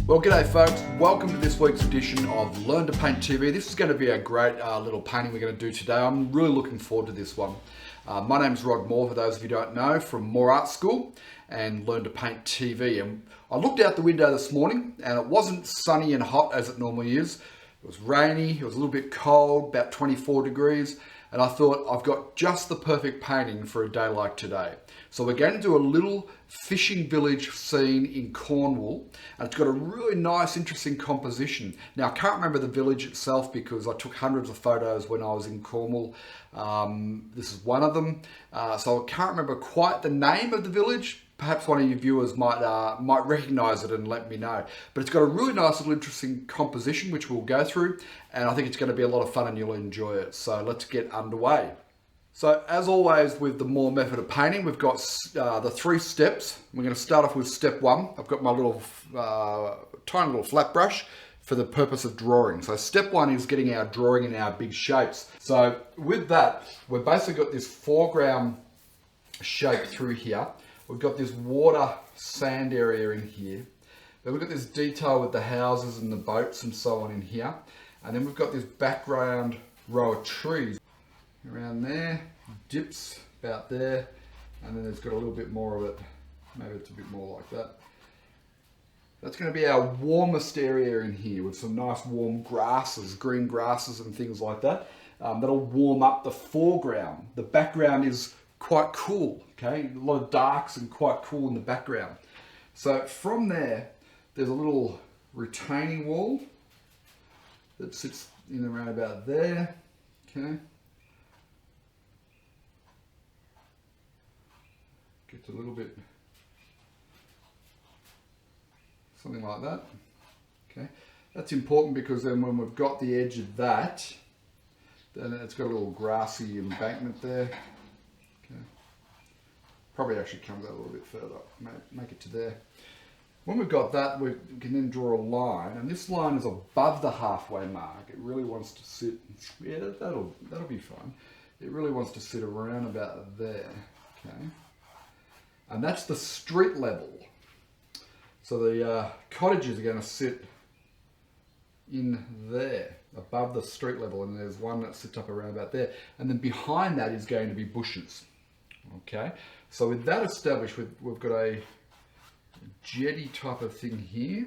Well, g'day folks, welcome to this week's edition of Learn to Paint TV. This is going to be a great little painting we're going to do today. I'm really looking forward to this one. My name's Rod Moore, for those of you who don't know, from Moore Art School and Learn to Paint TV. And I looked out the window this morning and it wasn't sunny and hot as it normally is. It was rainy, it was a little bit cold, about 24 degrees. And I thought I've got just the perfect painting for a day like today. So we're going to do a little fishing village scene in Cornwall, and it's got a really nice, interesting composition. Now I can't remember the village itself because I took hundreds of photos when I was in Cornwall. This is one of them. So I can't remember quite the name of the village. Perhaps one of you viewers might recognize it and let me know. But it's got a really nice little interesting composition which we'll go through, and I think it's going to be a lot of fun and you'll enjoy it. So let's get underway. So as always with the Moore method of painting, we've got the 3 steps. We're going to start off with step 1. I've got my little tiny little flat brush for the purpose of drawing. So step 1 is getting our drawing in our big shapes. So with that, we've basically got this foreground shape through here. We've got this water sand area in here. Then we've got this detail with the houses and the boats and so on in here. And then we've got this background row of trees around there, dips about there, and then there's got a little bit more of it. Maybe it's a bit more like that. That's going to be our warmest area in here with some nice warm grasses, green grasses and things like that. That'll warm up the foreground. The background is quite cool, okay? A lot of darks and quite cool in the background. So from there, there's a little retaining wall that sits in around about there, okay? Gets a little bit, something like that, okay? That's important because then when we've got the edge of that, then it's got a little grassy embankment there. Okay. Probably actually comes out a little bit further, make it to there. When we've got that, we can then draw a line, and this line is above the halfway mark. It really wants to sit, yeah, that'll be fine. It really wants to sit around about there, okay? And that's the street level. So the cottages are going to sit in there, above the street level, and there's one that sits up around about there. And then behind that is going to be bushes. Okay, so with that established, we've got a jetty type of thing here,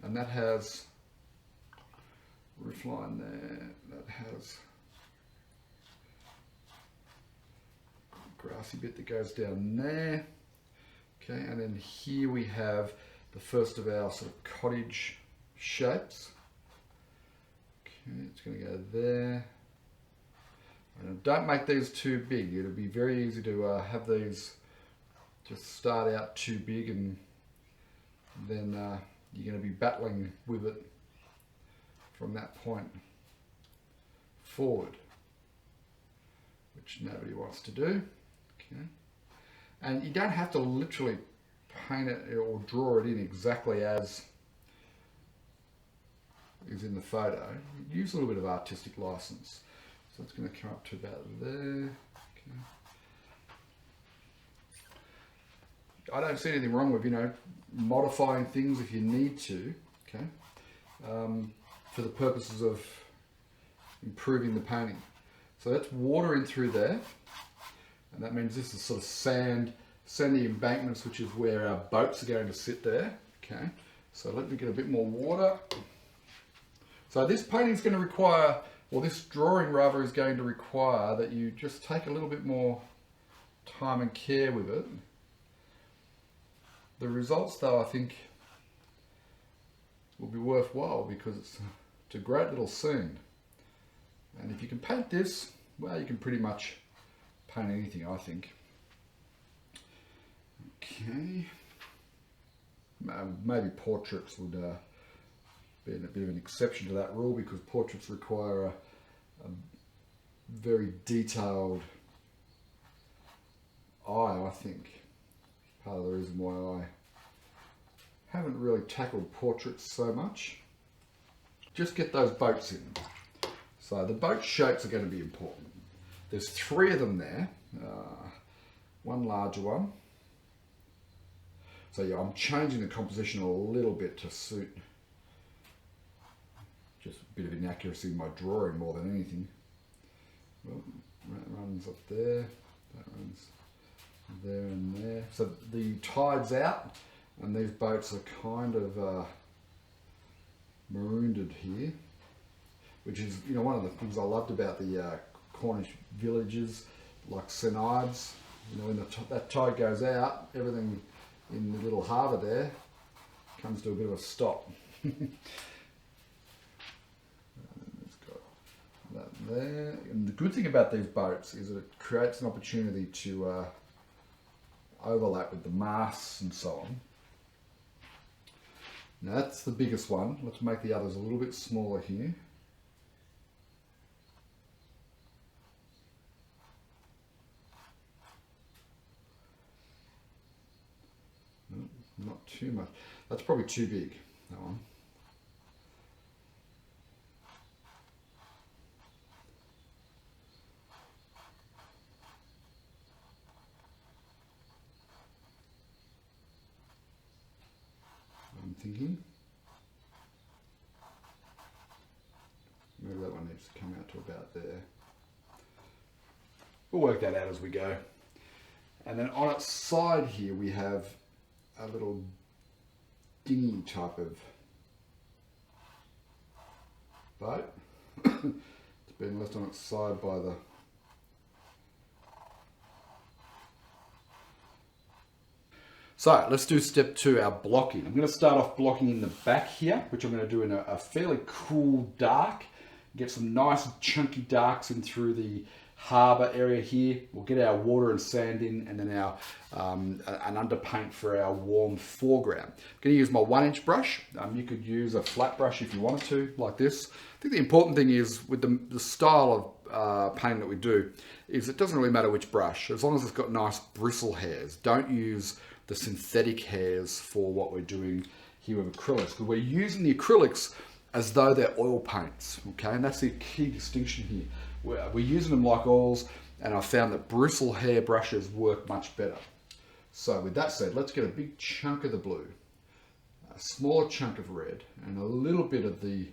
and that has roof line there, that has grassy bit that goes down there, okay, and then here we have the first of our sort of cottage shapes. Okay, it's going to go there. And don't make these too big. It'll be very easy to have these just start out too big, and then you're going to be battling with it from that point forward, which nobody wants to do. Okay. And you don't have to literally paint it or draw it in exactly as is in the photo. Use a little bit of artistic license. So it's going to come up to about there. Okay. I don't see anything wrong with, modifying things if you need to, okay, for the purposes of improving the painting. So that's water in through there. And that means this is sort of sandy embankments, which is where our boats are going to sit there. Okay, so let me get a bit more water. So this painting is going to require, or this drawing rather, is going to require that you just take a little bit more time and care with it. The results, though, I think will be worthwhile because it's a great little scene. And if you can paint this, well, you can pretty much paint anything, I think. Okay, maybe portraits would be a bit of an exception to that rule because portraits require a very detailed eye, I think. Part of the reason why I haven't really tackled portraits so much. Just get those boats in. So the boat shapes are going to be important. There's 3 of them there, one larger one. So yeah, I'm changing the composition a little bit to suit just a bit of inaccuracy in my drawing more than anything. Well, that runs up there, that runs there and there. So the tide's out and these boats are kind of marooned here, which is, you know, one of the things I loved about the Cornish villages like St Ives. You know, when that tide goes out, everything in the little harbour there comes to a bit of a stop. It's got that there. And the good thing about these boats is that it creates an opportunity to overlap with the masts and so on. Now that's the biggest one. Let's make the others a little bit smaller here. Not too much. That's probably too big, that one. I'm thinking maybe that one needs to come out to about there. We'll work that out as we go. And then on its side here we have a little dinghy type of boat. It's been left on its side by the So let's do step 2, our blocking. I'm going to start off blocking in the back here, which I'm going to do in a fairly cool dark. Get some nice chunky darks in through the harbour area here. We'll get our water and sand in, and then our an underpaint for our warm foreground. I'm going to use my 1-inch brush. You could use a flat brush if you wanted to, like this. I think the important thing is with the style of painting that we do, is it doesn't really matter which brush, as long as it's got nice bristle hairs. Don't use the synthetic hairs for what we're doing here with acrylics, because we're using the acrylics as though they're oil paints, okay? And that's the key distinction here. We're using them like oils, and I found that bristle hair brushes work much better. So with that said, let's get a big chunk of the blue, a smaller chunk of red, and a little bit of the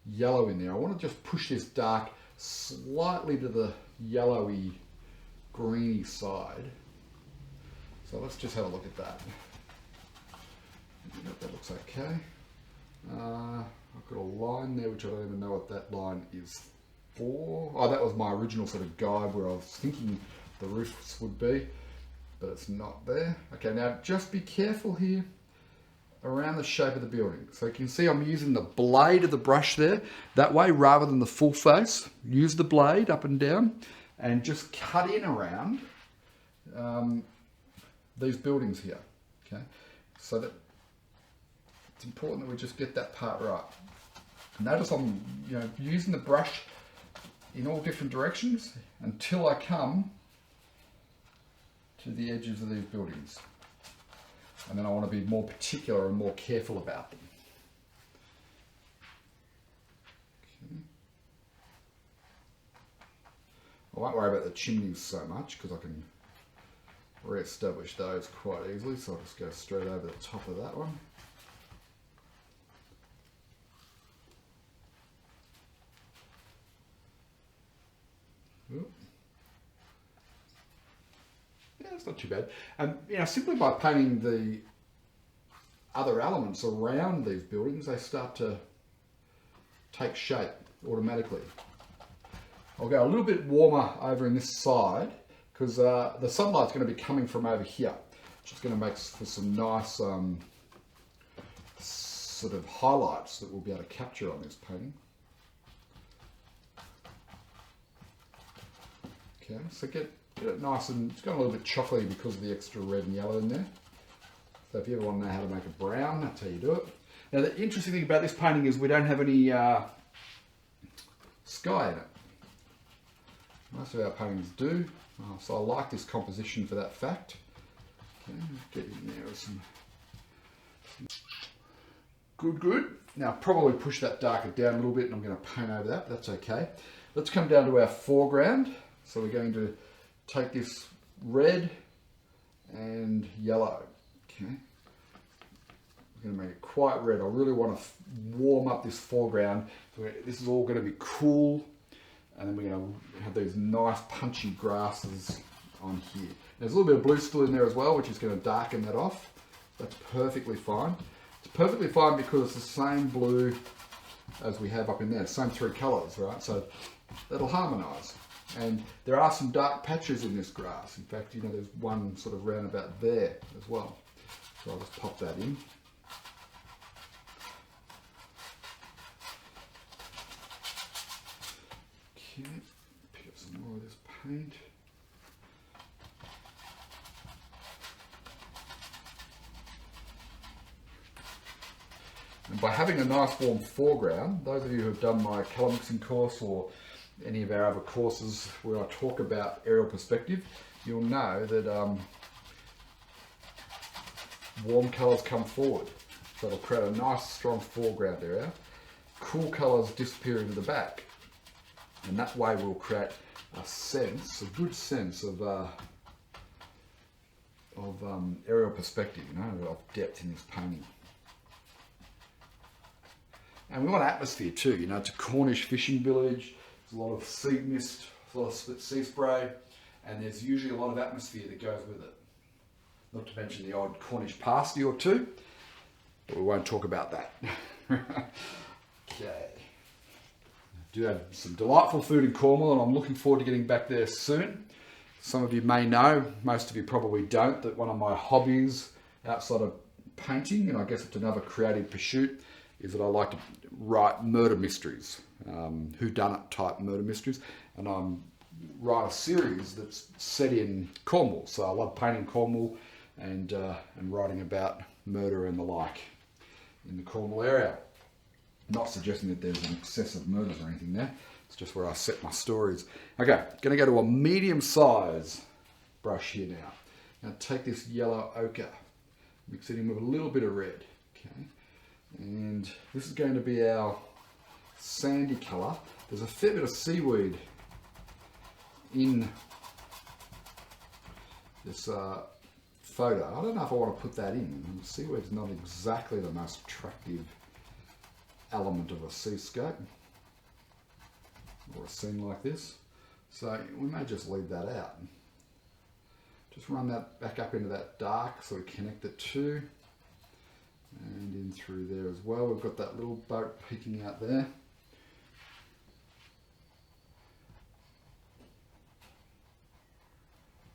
yellow in there. I want to just push this dark slightly to the yellowy, greeny side. So let's just have a look at that. That looks okay. I've got a line there which I don't even know what that line is for. Oh, that was my original sort of guide where I was thinking the roofs would be, but it's not there. Okay, now just be careful here around the shape of the building. So you can see I'm using the blade of the brush there, that way rather than the full face. Use the blade up and down and just cut in around these buildings here, okay? So that it's important that we just get that part right. Notice I'm, using the brush in all different directions until I come to the edges of these buildings. And then I want to be more particular and more careful about them. Okay. I won't worry about the chimneys so much because I can re-establish those quite easily, so I'll just go straight over the top of that one. Oop. Yeah, it's not too bad. And simply by painting the other elements around these buildings, they start to take shape automatically. I'll go a little bit warmer over in this side because the sunlight's going to be coming from over here, which is going to make for some nice sort of highlights that we'll be able to capture on this painting. Okay, so get it nice, and it's got a little bit chocolatey because of the extra red and yellow in there. So if you ever want to know how to make a brown, that's how you do it. Now the interesting thing about this painting is we don't have any sky in it. Most of our paintings do, so I like this composition for that fact. Okay, get in there with some good. Now probably push that darker down a little bit, and I'm going to paint over that, but that's okay. Let's come down to our foreground. So we're going to take this red and yellow, okay, I'm going to make it quite red. I really want to warm up this foreground. So this is all going to be cool. And then we're going to have these nice punchy grasses on here. There's a little bit of blue still in there as well, which is going to darken that off. That's perfectly fine. It's perfectly fine because it's the same blue as we have up in there, same three colours, right? So that'll harmonise. And there are some dark patches in this grass. In fact, you know, there's one sort of round about there as well. So I'll just pop that in. Okay, pick up some more of this paint. And by having a nice warm foreground, those of you who have done my colour mixing course or any of our other courses where I talk about aerial perspective, you'll know that warm colours come forward. So it'll create a nice strong foreground area. Cool colours disappear into the back. And that way we'll create a sense, a good sense of aerial perspective, you know, of depth in this painting. And we want atmosphere too, you know, it's a Cornish fishing village, there's a lot of sea mist, a lot of sea spray, and there's usually a lot of atmosphere that goes with it. Not to mention the odd Cornish pasty or two, but we won't talk about that. Okay. I do have some delightful food in Cornwall and I'm looking forward to getting back there soon. Some of you may know, most of you probably don't, that one of my hobbies outside of painting, and I guess it's another creative pursuit, is that I like to write murder mysteries, whodunit type murder mysteries, and I write a series that's set in Cornwall. So I love painting Cornwall and writing about murder and the like in the Cornwall area. Not suggesting that there's an excess of murders or anything there. It's just where I set my stories. Okay, going to go to a medium size brush here now. Now take this yellow ochre, mix it in with a little bit of red. Okay, and this is going to be our sandy colour. There's a fair bit of seaweed in this photo. I don't know if I want to put that in. The seaweed's not exactly the most attractive element of a seascape or a scene like this, so we may just leave that out. Just run that back up into that dark so we connect the two, and in through there as well. We've got that little boat peeking out there.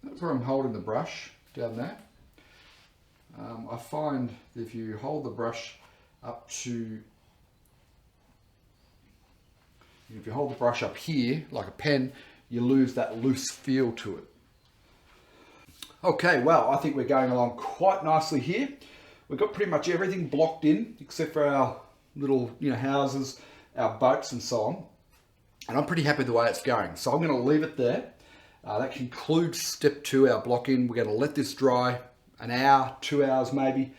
That's where I'm holding the brush, down there. I find that if you hold the brush up to, if you hold the brush up here like a pen, you lose that loose feel to it. Okay, well, I think we're going along quite nicely here. We've got pretty much everything blocked in except for our little, you know, houses, our boats and so on. And I'm pretty happy with the way it's going. So I'm going to leave it there. That concludes step 2, our block in. We're going to let this dry an hour, 2 hours maybe.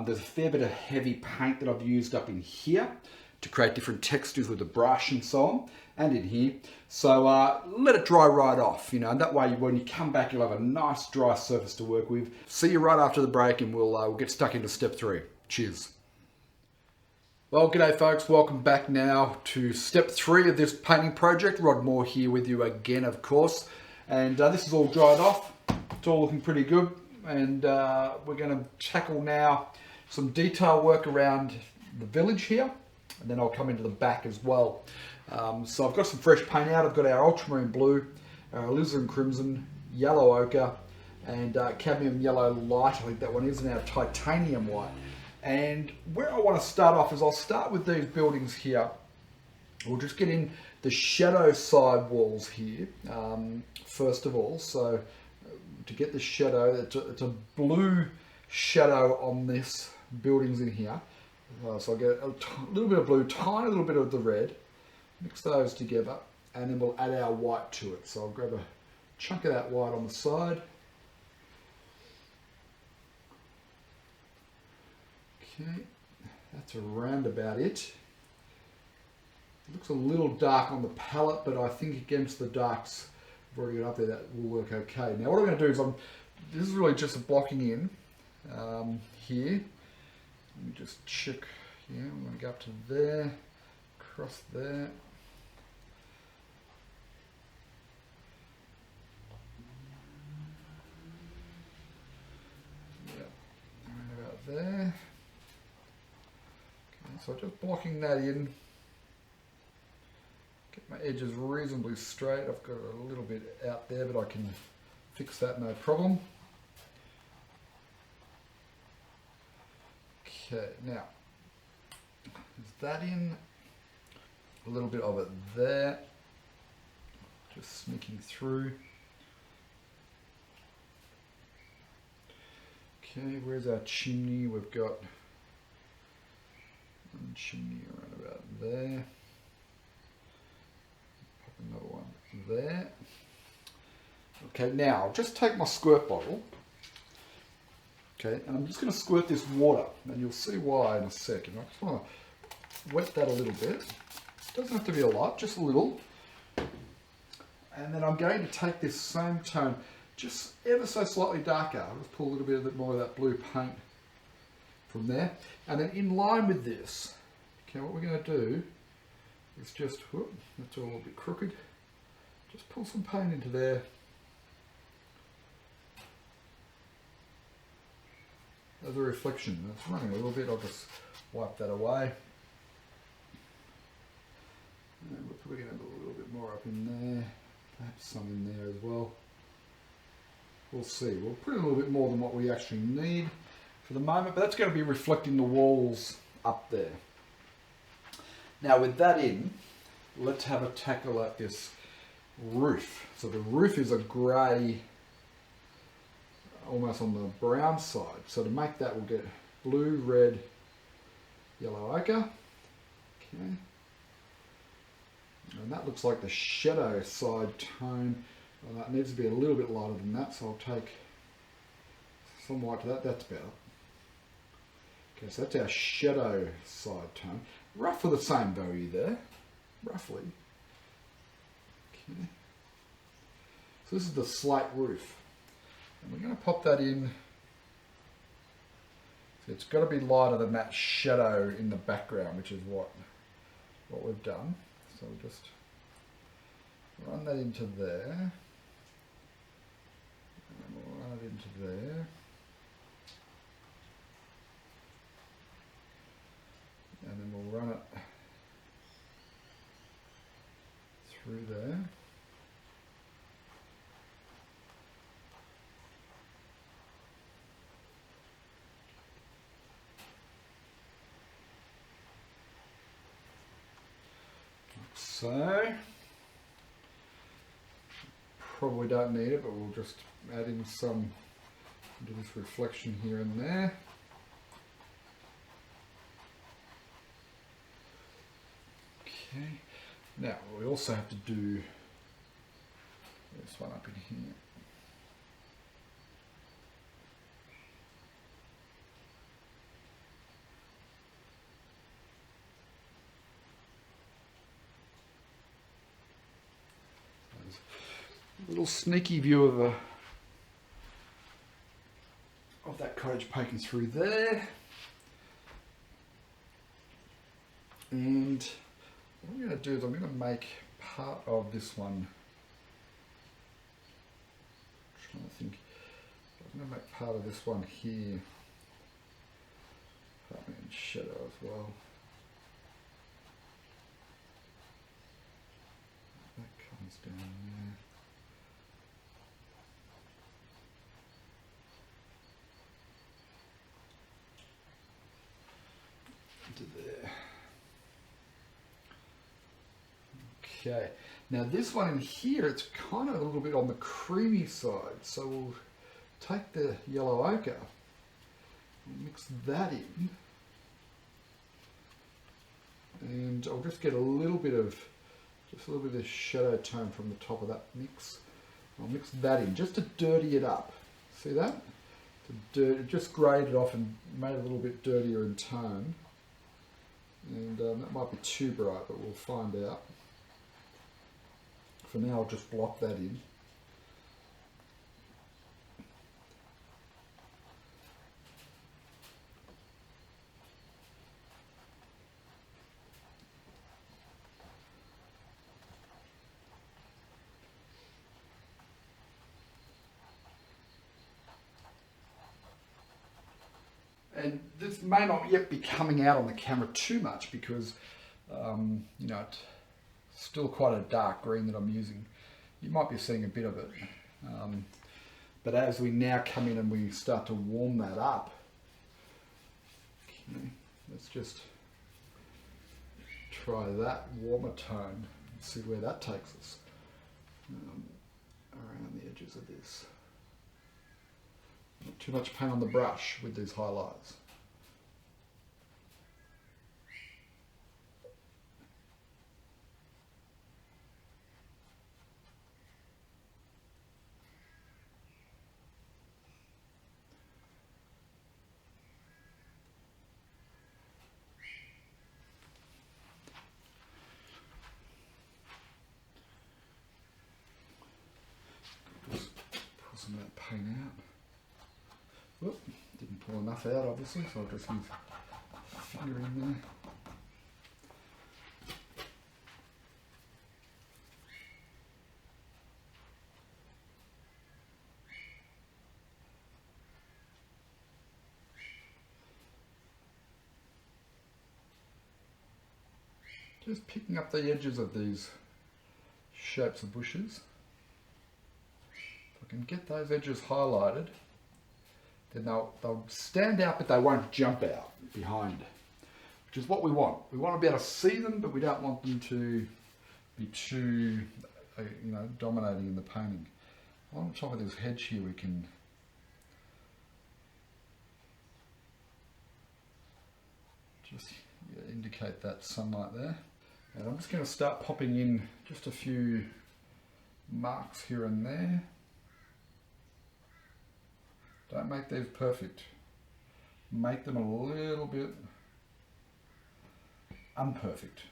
There's a fair bit of heavy paint that I've used up in here to create different textures with the brush and so on, and in here. So let it dry right off, you know, and that way when you come back you'll have a nice dry surface to work with. See you right after the break and we'll get stuck into step 3. Cheers. Well, g'day folks, welcome back now to step 3 of this painting project. Rod Moore here with you again, of course, and this is all dried off. It's all looking pretty good, and we're going to tackle now some detail work around the village here. And then I'll come into the back as well. So I've got some fresh paint out. I've got our ultramarine blue, our alizarin crimson, yellow ochre, and cadmium yellow light, I think that one is, and our titanium white. And where I want to start off is I'll start with these buildings here. We'll just get in the shadow side walls here, first of all. So to get the shadow, it's a blue shadow on this buildings in here. So I'll get a little bit of blue, tiny little bit of the red, mix those together, and then we'll add our white to it. So I'll grab a chunk of that white on the side. Okay, that's around about it. It looks a little dark on the palette, but I think against the darks I've already got up there, that will work okay. Now what I'm going to do is, this is really just a blocking in here. Let me just check. Yeah, I'm going to go up to there, across there. Yeah, around about there. Okay, so just blocking that in. Get my edges reasonably straight. I've got a little bit out there, but I can fix that no problem. Okay, now, is that in? A little bit of it there, just sneaking through. Okay, where's our chimney? We've got one chimney around about there. Pop another one there. Okay, now I'll just take my squirt bottle. Okay, and I'm just going to squirt this water, and you'll see why in a second. I just want to wet that a little bit. Doesn't have to be a lot, just a little. And then I'm going to take this same tone, just ever so slightly darker. I'll just pull a little bit more of that blue paint from there. And then in line with this, okay, what we're going to do is just, whoop, that's all a little bit crooked. Just pull some paint into there. As a reflection, it's running a little bit, I'll just wipe that away. And we're putting a little bit more up in there, perhaps some in there as well. We'll see. We'll put in a little bit more than what we actually need for the moment, but that's going to be reflecting the walls up there. Now with that in, let's have a tackle at this roof. So the roof is a grey, almost on the brown side. So to make that, we'll get blue, red, yellow ochre. Okay. And that looks like the shadow side tone. Well, that needs to be a little bit lighter than that, so I'll take some white to that. That's better. Okay, so that's our shadow side tone. Roughly the same value there, roughly. Okay. So this is the slate roof. And we're going to pop that in. So it's got to be lighter than that shadow in the background, which is what we've done. So we'll just run that into there. And we'll run it into there. And then we'll run it through there. So, probably don't need it, but we'll just add in some into this reflection here and there. Okay, now we also have to do this one up in here. A little sneaky view of that cottage poking through there. And what I'm going to do is I'm going to make part of this one. I'm trying to think. I'm going to make part of this one here. Partly in shadow as well. That comes down there. There. Okay, now this one in here, it's kind of a little bit on the creamy side, so we'll take the yellow ochre and mix that in, and I'll just get a little bit of shadow tone from the top of that mix. I'll mix that in just to dirty it up. See that? Just grayed it off and made it a little bit dirtier in tone. And that might be too bright, but we'll find out. For now, I'll just block that in. And this may not yet be coming out on the camera too much because, you know, it's still quite a dark green that I'm using. You might be seeing a bit of it. But as we now come in and we start to warm that up, okay, let's just try that warmer tone and see where that takes us around the edges of this. Not too much paint on the brush with these highlights. Just pull some of that paint out. Whoop, didn't pull enough out obviously, so I'll just use a finger in there. Just picking up the edges of these shapes of bushes. If I can get those edges highlighted, then they'll stand out, but they won't jump out behind, which is what we want. We want to be able to see them, but we don't want them to be too, you know, dominating in the painting. On the top of this hedge here, we can just indicate that sunlight there. And I'm just going to start popping in just a few marks here and there. Don't make these perfect. Make them a little bit unperfect.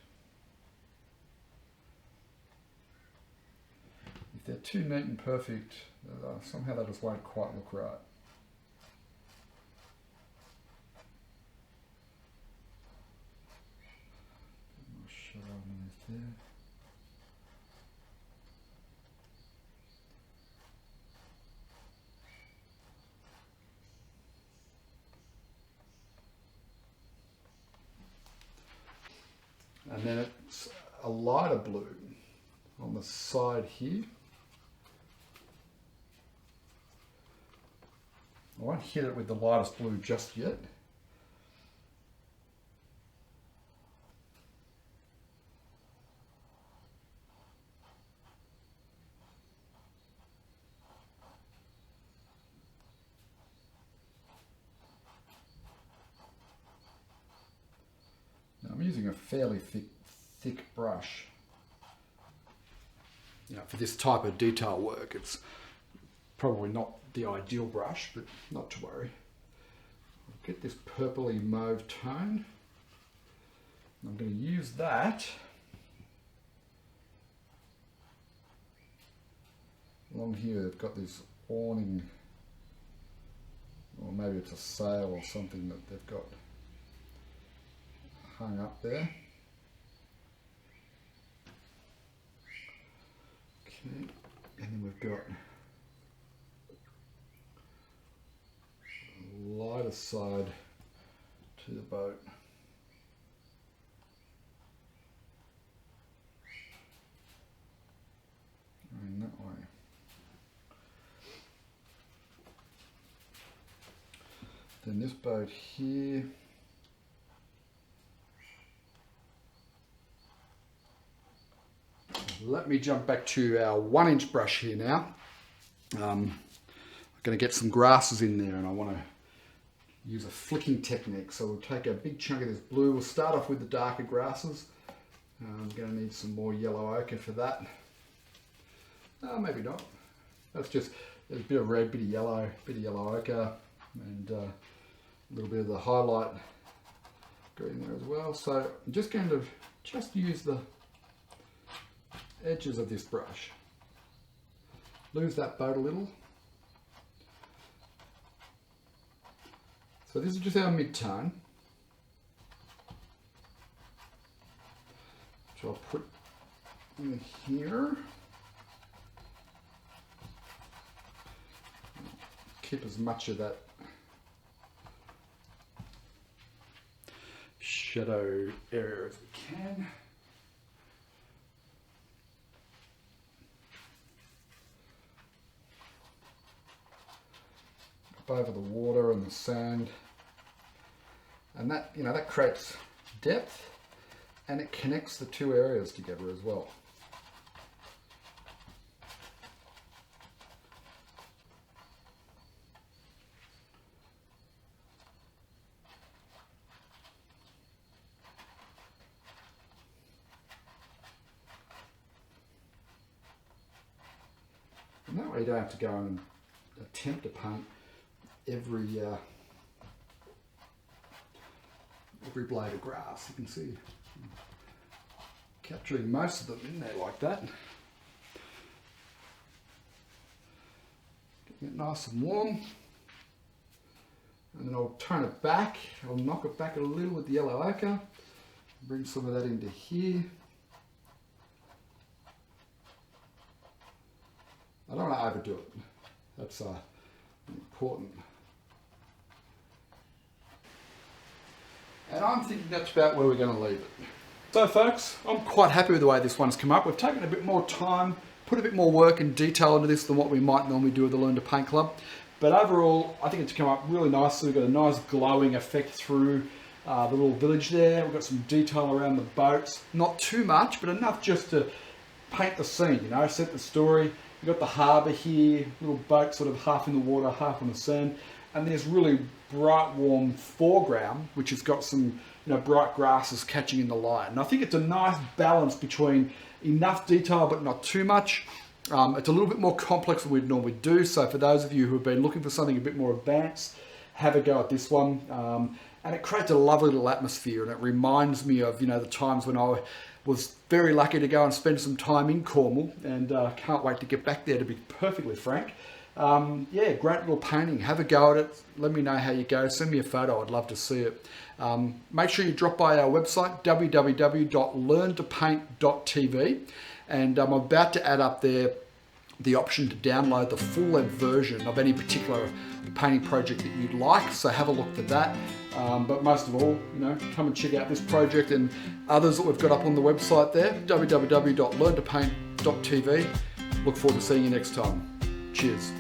If they're too neat and perfect, somehow they just won't quite look right. Shadow underneath there. And then it's a lighter blue on the side here. I won't hit it with the lightest blue just yet. I'm using a fairly thick brush. You know, for this type of detail work, it's probably not the ideal brush, but not to worry. I'll get this purpley mauve tone. I'm going to use that along here. They've got this awning, or maybe it's a sail or something that they've got hung up there. Okay, and then we've got a lighter side to the boat. Going that way. Then this boat here. Let me jump back to our 1-inch brush here now. I'm going to get some grasses in there, and I want to use a flicking technique. So we'll take a big chunk of this blue. We'll start off with the darker grasses. I'm going to need some more yellow ochre for that. Maybe not. That's just, there's a bit of red, bit of yellow ochre, and a little bit of the highlight green there as well. So I'm just going to use the edges of this brush. Lose that boat a little. So this is just our mid-tone, which I'll put in here. Keep as much of that shadow area as we can. Up over the water and the sand. And that, you know, that creates depth and it connects the two areas together as well. And that way you don't have to go and attempt to paint every blade of grass. You can see capturing most of them in there like that. Getting it nice and warm. And then I'll turn it back. I'll knock it back a little with the yellow ochre. Bring some of that into here. I don't want to overdo it. That's important. And I'm thinking that's about where we're going to leave it. So folks, I'm quite happy with the way this one's come up. We've taken a bit more time, put a bit more work and detail into this than what we might normally do with the Learn to Paint Club. But overall, I think it's come up really nicely. We've got a nice glowing effect through the little village there. We've got some detail around the boats. Not too much, but enough just to paint the scene, you know, set the story. You've got the harbour here, little boat sort of half in the water, half on the sand. And there's really bright, warm foreground, which has got some, you know, bright grasses catching in the light. And I think it's a nice balance between enough detail, but not too much. It's a little bit more complex than we'd normally do. So for those of you who have been looking for something a bit more advanced, have a go at this one. And it creates a lovely little atmosphere. And it reminds me of, you know, the times when I was very lucky to go and spend some time in Cornwall. And can't wait to get back there, to be perfectly frank. Yeah, great little painting. Have a go at it. Let me know how you go. Send me a photo. I'd love to see it. Make sure you drop by our website, www.learntopaint.tv. And I'm about to add up there the option to download the full-length version of any particular painting project that you'd like. So have a look for that. But most of all, you know, come and check out this project and others that we've got up on the website there, www.learntopaint.tv. Look forward to seeing you next time. Cheers.